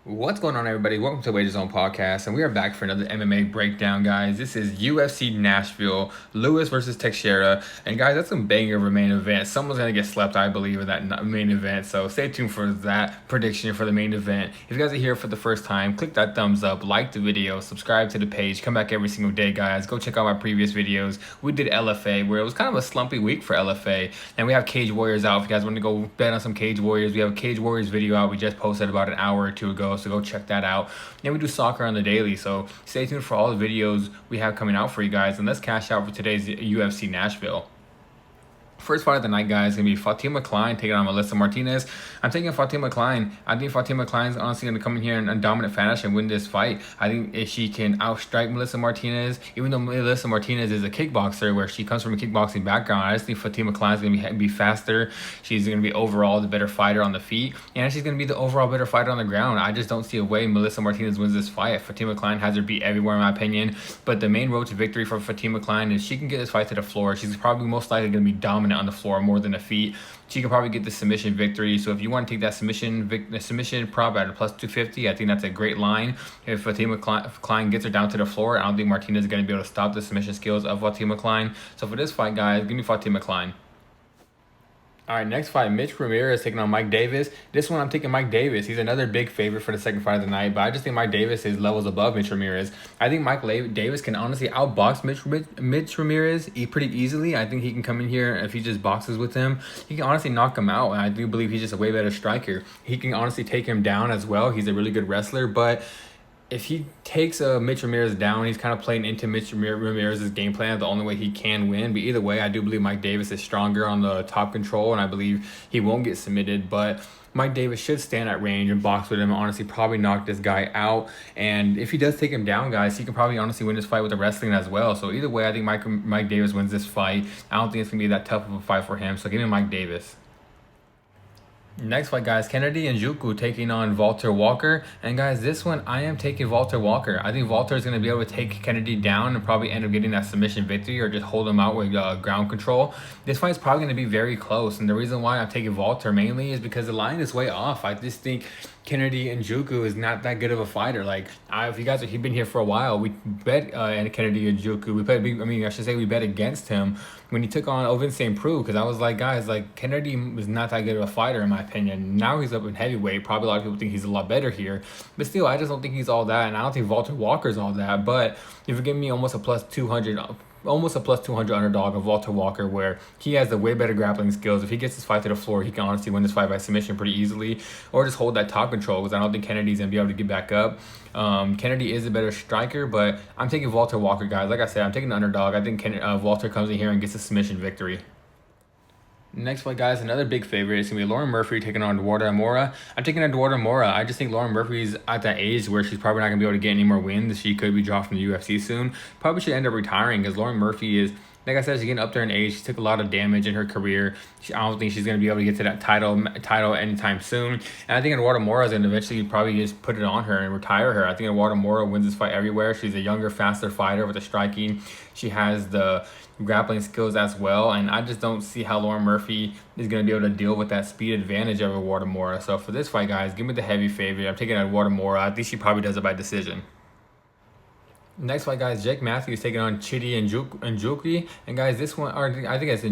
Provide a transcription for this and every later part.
What's going on, everybody? Welcome to Wager Zone Podcast, and we are back for another MMA breakdown, guys. This is UFC Nashville, Lewis versus Teixeira, and guys, that's some banger of a main event. Someone's gonna get slept, I believe, in that main event, so stay tuned for that prediction for the main event. If you guys are here for the first time, click that thumbs up, like the video, subscribe to the page, come back every single day, guys. Go check out my previous videos. We did LFA, where it was kind of a slumpy week for LFA, and we have Cage Warriors out. If you guys want to go bet on some Cage Warriors, we have a Cage Warriors video out. We just posted about an hour or two ago, so go check that out. And we do soccer on the daily, so stay tuned for all the videos we have coming out for you guys. And let's cash out for today's UFC Nashville. First fight of the night, guys, is going to be Fatima Klein taking on Melissa Martinez. I'm taking Fatima Klein. I think Fatima Klein is honestly going to come in here in a dominant fashion and win this fight. I think if she can outstrike Melissa Martinez, even though Melissa Martinez is a kickboxer where she comes from a kickboxing background, I just think Fatima Klein is going to be faster. She's going to be overall the better fighter on the feet, and she's going to be the overall better fighter on the ground. I just don't see a way Melissa Martinez wins this fight. Fatima Klein has her beat everywhere, in my opinion, but the main road to victory for Fatima Klein is she can get this fight to the floor. She's probably most likely going to be dominant on the floor more than the feet. She can probably get the submission victory. So if you want to take that submission prop at a plus 250, I think that's a great line. If Fatima Klein gets her down to the floor, I don't think Martinez is going to be able to stop the submission skills of Fatima Klein. So for this fight, guys, give me Fatima Klein. All right, next fight, Mitch Ramirez taking on Mike Davis. This one, I'm taking Mike Davis. He's another big favorite for the second fight of the night, but I just think Mike Davis is levels above Mitch Ramirez. I think Mike Davis can honestly outbox Mitch Ramirez pretty easily. I think he can come in here, if he just boxes with him, he can honestly knock him out, and I do believe he's just a way better striker. He can honestly take him down as well. He's a really good wrestler, but if he takes Mitch Ramirez down, he's kind of playing into Mitch Ramirez's game plan, the only way he can win. But either way, I do believe Mike Davis is stronger on the top control, and I believe he won't get submitted. But Mike Davis should stand at range and box with him and honestly probably knock this guy out. And if he does take him down, guys, he can probably honestly win this fight with the wrestling as well. So either way, I think Mike Davis wins this fight. I don't think it's going to be that tough of a fight for him. So give me Mike Davis. Next fight, guys, Kennedy Nzechukwu taking on Walter Walker. And guys, this one, I am taking Walter Walker. I think Walter is going to be able to take Kennedy down and probably end up getting that submission victory or just hold him out with ground control. This fight is probably going to be very close. And the reason why I'm taking Walter mainly is because the line is way off. I just think Kennedy Nzechukwu is not that good of a fighter. Like, if you guys have been here for a while, we bet Kennedy Nzechukwu. We bet against him when he took on Ovin St. Preux, because I was like, guys, like, Kennedy was not that good of a fighter in my opinion. Now he's up in heavyweight. Probably a lot of people think he's a lot better here, but still, I just don't think he's all that, and I don't think Walter Walker's all that. But if you give me almost a plus 200 underdog of Walter Walker, where he has the way better grappling skills. If he gets this fight to the floor, he can honestly win this fight by submission pretty easily, or just hold that top control, because I don't think Kennedy's going to be able to get back up. Kennedy is a better striker, but I'm taking Walter Walker, guys. Like I said, I'm taking the underdog. I think Walter comes in here and gets a submission victory. Next fight, guys, another big favorite is going to be Lauren Murphy taking on Eduardo Moura. I'm taking Eduardo Moura. I just think Lauren Murphy's at that age where she's probably not going to be able to get any more wins. She could be dropped from the UFC soon. Probably should end up retiring, because Lauren Murphy is, like I said, she's getting up there in age. She took a lot of damage in her career. I don't think she's going to be able to get to that title anytime soon. And I think Eduardo Moura is going to eventually probably just put it on her and retire her. I think Eduardo Moura wins this fight everywhere. She's a younger, faster fighter with the striking. She has the grappling skills as well, and I just don't see how Lauren Murphy is going to be able to deal with that speed advantage of Eduardo Moura. So for this fight, guys, give me the heavy favorite. I'm taking Eduardo Moura. I think she probably does it by decision. Next fight, guys, Jake Matthews taking on Chidi Njoku. And guys, this one, or I think it's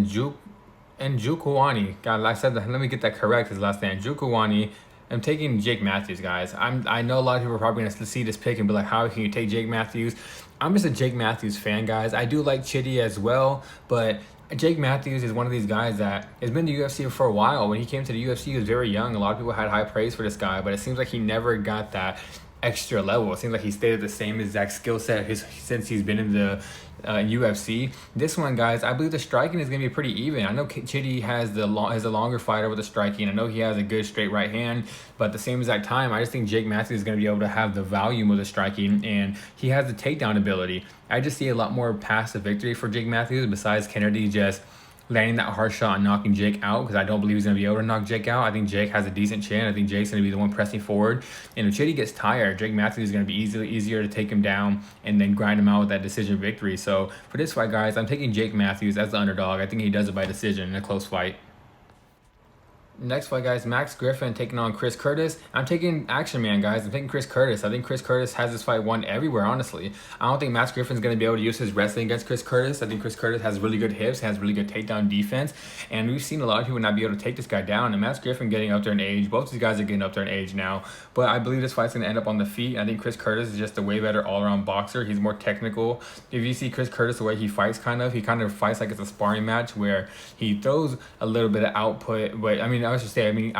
Njokuani. God, like I said, let me get that correct, his last name, Njokuani. I'm taking Jake Matthews, guys. I know a lot of people are probably going to see this pick and be like, how can you take Jake Matthews? I'm just a Jake Matthews fan, guys. I do like Chidi as well, but Jake Matthews is one of these guys that has been in the UFC for a while. When he came to the UFC, he was very young. A lot of people had high praise for this guy, but it seems like he never got that extra level. It seems like he stayed at the same exact skill set since he's been in the UFC. This one, guys, I believe the striking is going to be pretty even. I know Chidi has a longer fighter with the striking. I know he has a good straight right hand, but at the same exact time, I just think Jake Matthews is going to be able to have the volume of the striking, and he has the takedown ability. I just see a lot more passive victory for Jake Matthews besides Kennedy just landing that hard shot and knocking Jake out, because I don't believe he's going to be able to knock Jake out. I think Jake has a decent chin. I think Jake's going to be the one pressing forward. And if Chidi gets tired, Jake Matthews is going to be easier to take him down and then grind him out with that decision victory. So for this fight, guys, I'm taking Jake Matthews as the underdog. I think he does it by decision in a close fight. Next fight, guys, Max Griffin taking on Chris Curtis. I'm taking Action Man, guys. I'm taking Chris Curtis. I think Chris Curtis has this fight won everywhere, honestly. I don't think Max Griffin's going to be able to use his wrestling against Chris Curtis. I think Chris Curtis has really good hips, has really good takedown defense, and we've seen a lot of people not be able to take this guy down. And Max Griffin getting up there in age. Both these guys are getting up there in age now, but I believe this fight's going to end up on the feet. I think Chris Curtis is just a way better all-around boxer. He's more technical. If you see Chris Curtis, the way he fights, he kind of fights like it's a sparring match where he throws a little bit of output, but I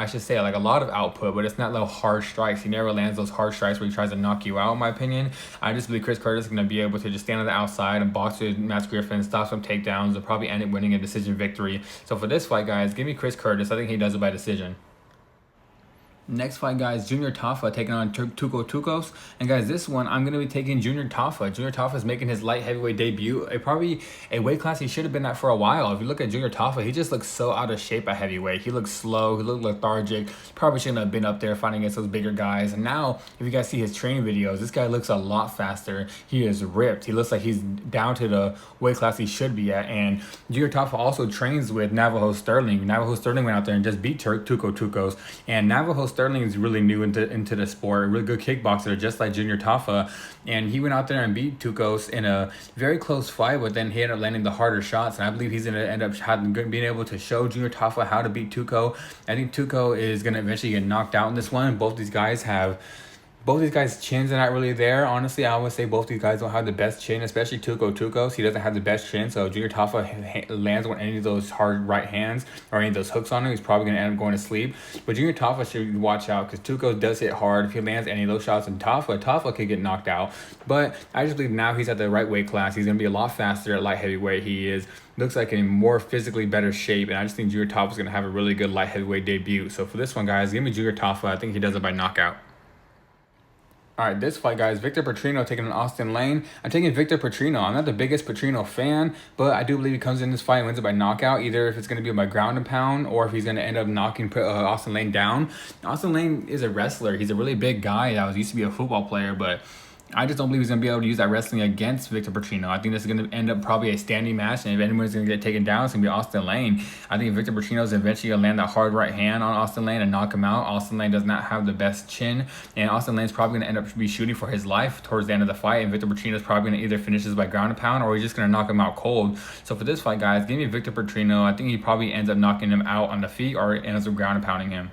should say like a lot of output, but it's not little hard strikes. He never lands those hard strikes where he tries to knock you out, in my opinion. I just believe Chris Curtis is going to be able to just stand on the outside and box with Max Griffin, stop some takedowns, and probably end up winning a decision victory. So for this fight, guys, give me Chris Curtis. I think he does it by decision. Next fight, guys, Junior Tafa taking on Tuco Tucos. And guys, this one, I'm going to be taking Junior Tafa. Junior Tafa is making his light heavyweight debut. Probably a weight class he should have been at for a while. If you look at Junior Tafa, he just looks so out of shape at heavyweight. He looks slow. He looks lethargic. Probably shouldn't have been up there fighting against those bigger guys. And now, if you guys see his training videos, this guy looks a lot faster. He is ripped. He looks like he's down to the weight class he should be at. And Junior Tafa also trains with Navajo Sterling. Navajo Sterling went out there and just beat Tuco Tucos. And Navajo Sterling is really new into the sport, a really good kickboxer, just like Junior Tafa, and he went out there and beat Tucos in a very close fight, but then he ended up landing the harder shots, and I believe he's going to end up being able to show Junior Tafa how to beat Tuco. I think Tuco is going to eventually get knocked out in this one. Both these guys' chins are not really there. Honestly, I would say both these guys don't have the best chin, especially Tucos. He doesn't have the best chin, so Junior Tafa lands on any of those hard right hands or any of those hooks on him, he's probably going to end up going to sleep. But Junior Tafa should watch out because Tucos does hit hard. If he lands any of those shots on Tafa could get knocked out. But I just believe now he's at the right weight class. He's going to be a lot faster at light heavyweight. Looks like in more physically better shape, and I just think Junior Tafa is going to have a really good light heavyweight debut. So for this one, guys, give me Junior Tafa. I think he does it by knockout. All right, this fight, guys, Victor Petrino taking on Austin Lane. I'm taking Victor Petrino. I'm not the biggest Petrino fan, but I do believe he comes in this fight and wins it by knockout, either if it's going to be by ground and pound or if he's going to end up knocking Austin Lane down. Austin Lane is a wrestler. He's a really big guy that used to be a football player, but I just don't believe he's going to be able to use that wrestling against Victor Petrino. I think this is going to end up probably a standing match, and if anyone's going to get taken down, it's going to be Austin Lane. I think Victor Petrino is eventually going to land that hard right hand on Austin Lane and knock him out. Austin Lane does not have the best chin, and Austin Lane's probably going to end up be shooting for his life towards the end of the fight, and Victor Petrino is probably going to either finish this by ground and pound or he's just going to knock him out cold. So for this fight, guys, give me Victor Petrino. I think he probably ends up knocking him out on the feet or ends up ground and pounding him.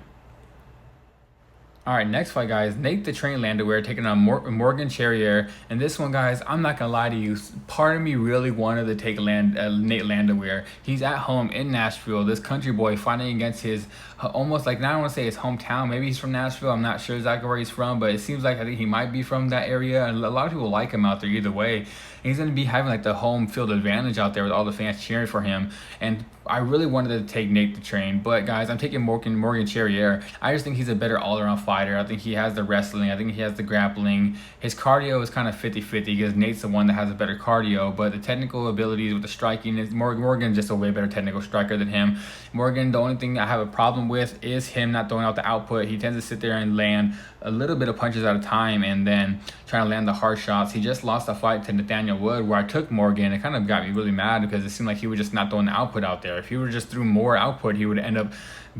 All right, next fight, guys, Nate the Train Landwehr taking on Morgan Charriere. And this one, guys, I'm not going to lie to you. Part of me really wanted to take Nate Landwehr. He's at home in Nashville, this country boy fighting against his almost like, now I don't want to say his hometown. Maybe he's from Nashville. I'm not sure exactly where he's from, but it seems like I think he might be from that area. And a lot of people like him out there either way. And he's going to be having like the home field advantage out there with all the fans cheering for him. And I really wanted to take Nate the Train, but guys, I'm taking Morgan Charriere. I just think he's a better all-around fighter. I think he has the wrestling. I think he has the grappling. His cardio is kind of 50-50 because Nate's the one that has a better cardio, but the technical abilities with the striking is Morgan's just a way better technical striker than him. Morgan, the only thing I have a problem with is him not throwing out the output. He tends to sit there and land a little bit of punches at a time and then trying to land the hard shots. He just lost a fight to Nathaniel Wood where I took Morgan. It kind of got me really mad because it seemed like he was just not throwing the output out there. If he would have just threw more output, he would end up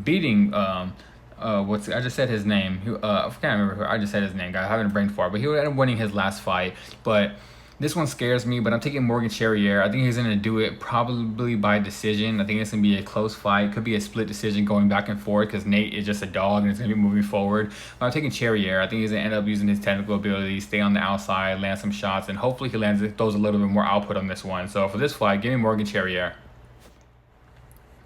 beating I just said his name. I can't remember who I just said his name, guys. I haven't brain fart, but he would end up winning his last fight. But this one scares me, but I'm taking Morgan Charriere. I think he's going to do it probably by decision. I think it's going to be a close fight. Could be a split decision going back and forth because Nate is just a dog and it's going to be moving forward. But I'm taking Charriere. I think he's going to end up using his technical ability, stay on the outside, land some shots, and hopefully he throws a little bit more output on this one. So for this fight, give me Morgan Charriere.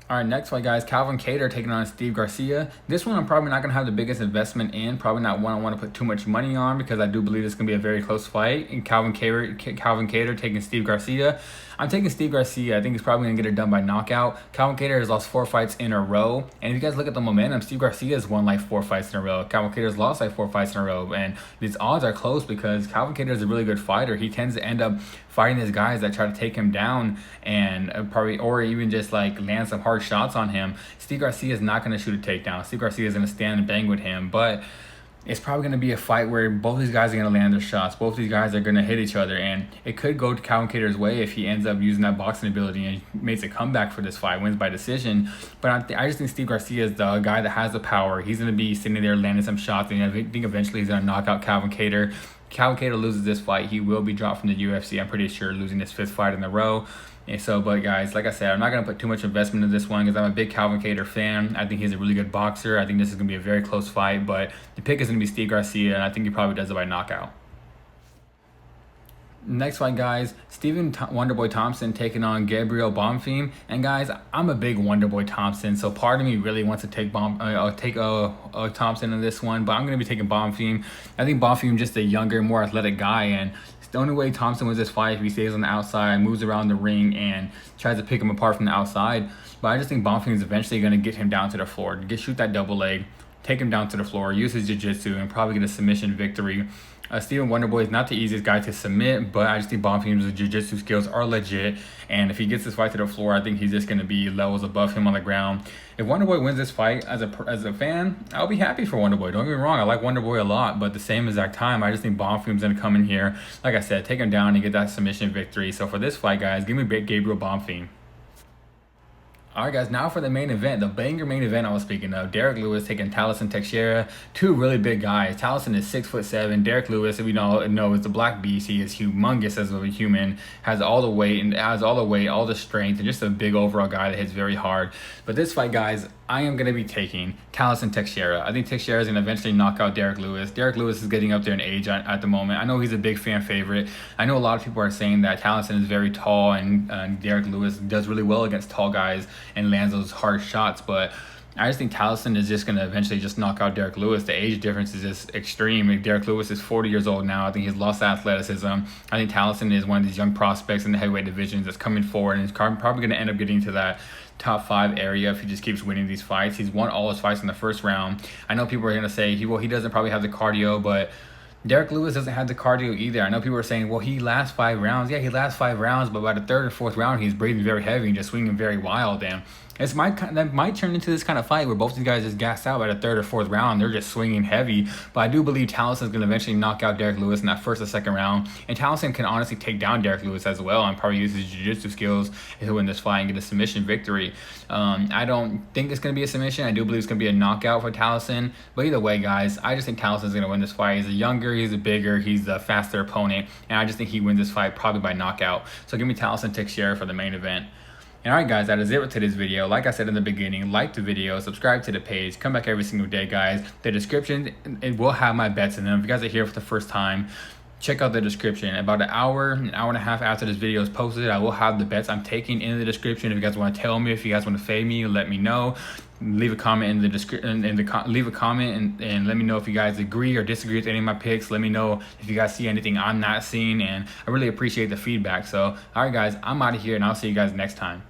All right, next fight, guys, Calvin Kattar taking on Steve Garcia. This one I'm probably not going to have the biggest investment in, probably not one I want to put too much money on because I do believe it's going to be a very close fight. And Calvin Kattar taking Steve Garcia. I'm taking Steve Garcia. I think he's probably going to get it done by knockout. Calvin Kattar has lost 4 fights in a row. And if you guys look at the momentum, Steve Garcia has won like 4 fights in a row. Calvin Kattar's lost like 4 fights in a row. And these odds are close because Calvin Kattar is a really good fighter. He tends to end up fighting these guys that try to take him down and or even just like land some hard shots on him. Steve Garcia is not going to shoot a takedown. Steve Garcia is going to stand and bang with him. But it's probably going to be a fight where both these guys are going to land their shots. Both these guys are going to hit each other, and it could go to Calvin Kattar's way if he ends up using that boxing ability and makes a comeback for this fight, wins by decision. But I just think Steve Garcia is the guy that has the power. He's going to be sitting there landing some shots, and I think eventually he's going to knock out Calvin Kattar. Calvin Kattar loses this fight, he will be dropped from the UFC. I'm pretty sure, losing his 5th fight in a row. And so, but guys, like I said, I'm not going to put too much investment in this one because I'm a big Calvin Kattar fan. I think he's a really good boxer. I think this is going to be a very close fight, but the pick is going to be Steve Garcia, and I think he probably does it by knockout. Next fight, guys, Wonderboy Thompson taking on Gabriel Bonfim. And guys, I'm a big Wonderboy Thompson, so part of me really wants to take Thompson in this one, but I'm going to be taking Bonfim. I think Bonfim is just a younger, more athletic guy, and the only way Thompson wins this fight if he stays on the outside, moves around the ring, and tries to pick him apart from the outside. But I just think Bonfim is eventually going to get him down to the floor, shoot that double leg, take him down to the floor, use his jiu-jitsu, and probably get a submission victory. Stephen Wonderboy is not the easiest guy to submit, but I just think Bonfim's jiu-jitsu skills are legit, and if he gets this fight to the floor, I think he's just going to be levels above him on the ground. If Wonderboy wins this fight, as a fan, I'll be happy for Wonderboy. Don't get me wrong, I like Wonderboy a lot, but at the same exact time, I just think Bonfim's going to come in here, like I said, take him down and get that submission victory. So for this fight, guys, give me Gabriel Bonfim. Alright guys, now for the main event, the banger main event I was speaking of. Derrick Lewis taking Tafa Teixeira, 2 really big guys. Tafa is 6'7". Derrick Lewis, if we know, is the black beast. He is humongous as a human, has all the weight, all the strength, and just a big overall guy that hits very hard. But this fight, guys, I am going to be taking Tafa Teixeira. I think Teixeira is going to eventually knock out Derrick Lewis. Derrick Lewis is getting up there in age at the moment. I know he's a big fan favorite. I know a lot of people are saying that Tafa is very tall, and Derrick Lewis does really well against tall guys and lands those hard shots, but I just think Tafa is just going to eventually just knock out Derrick Lewis. The age difference is just extreme. Derrick Lewis is 40 years old now. I think he's lost athleticism. I think Tafa is one of these young prospects in the heavyweight divisions that's coming forward, and he's probably going to end up getting to that top 5 area if he just keeps winning these fights. He's won all his fights in the first round. I know people are going to say he doesn't probably have the cardio, but Derrick Lewis doesn't have the cardio either. I know people are saying, well, he lasts 5 rounds. Yeah, he lasts 5 rounds, but by the 3rd or 4th round, he's breathing very heavy and just swinging very wild. And that might turn into this kind of fight where both these guys just gas out by the 3rd or 4th round. They're just swinging heavy. But I do believe Tafa is going to eventually knock out Derrick Lewis in that 1st or 2nd round. And Tafa can honestly take down Derrick Lewis as well and probably use his jiu-jitsu skills to win this fight and get a submission victory. I don't think it's going to be a submission. I do believe it's going to be a knockout for Tafa. But either way, guys, I just think Tafa is going to win this fight. He's a younger, he's a bigger, he's a faster opponent. And I just think he wins this fight probably by knockout. So give me Tafa Teixeira for the main event. And alright guys, that is it for today's video. Like I said in the beginning, like the video, subscribe to the page, come back every single day, guys. The description, it will have my bets in them. If you guys are here for the first time, check out the description. About an hour and a half after this video is posted, I will have the bets I'm taking in the description. If you guys want to tell me, if you guys want to fade me, let me know. Leave a comment in the description, leave a comment and let me know if you guys agree or disagree with any of my picks. Let me know if you guys see anything I'm not seeing, and I really appreciate the feedback. So, alright guys, I'm out of here, and I'll see you guys next time.